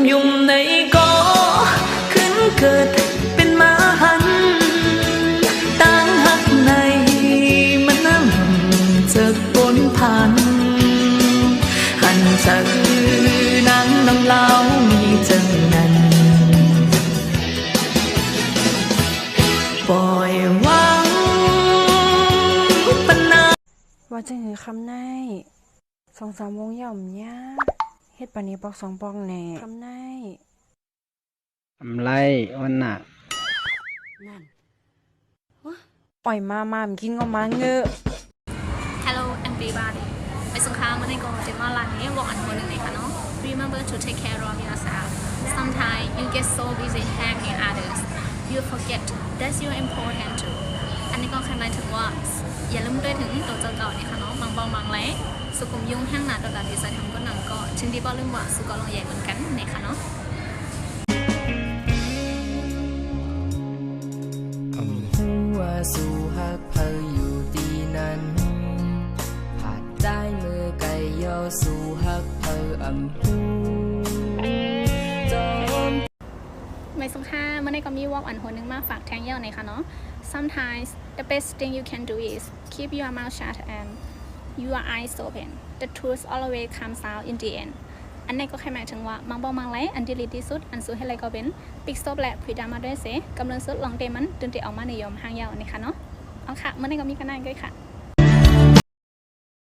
ยุ่มในก็ขึ้นเกิดเป็นมาหันต่างหักในมันน้ำจะปนพันหันจะนางน้ำเล่ามีจังนั้นปล่อยวังปนาว่าจะหือคำใน2-3 วงย่อมยาเฮ็ดปานนี้ปอก2 ปอกแหน่คำในทำไรวันน่ะนั่นปล่อยมากินก็มาเงอะ Hello everybody ไปสงครามมาในกองจะมาลันนี้บอกอันคนหนึ่งเลยค่ะเนาะ Remember to take care of yourself sometimes you get so busy helping others you forget that you're important too อันนี้ก็คำนายถึงว่าอย่าลืมด้วยถึงตัวเจ้าเก่าเนี่ยค่ะเนาะบางบางแหล่สุขุมยุ่งห้างหนาตัวดาดีไซน์ทำก็หนังก็ชิงดีบอลลืมว่าสุกอลองใหญ่เหมือนกันเนี่ยค่ะเนาะว่าสู่หักเพออยู่ดีนั้นผาดได้มือไก่ย่อสู่หักเพอหูจอมไม่สงค่าเมื่อในก็มีวอกอันคนนึงมาฝากแทงเย่าในค่ะเนาะ Sometimes the best thing you can do is keep your mouth shut and your eyes open the truth always comes out in the end อันนี้ก็แค่หมายถึงว่าบางไรอันที่ดีที่สุดอันสุดให้ไรก็เป็นปิกซบและพรีดามาด้วยเสกำลังสุดลองเตมันจนจะออกมาในยอมห่างยาวนี่ค่ะเนาะเอาค่ะเมื่อในก็มีกันได้ด้วยค่ะ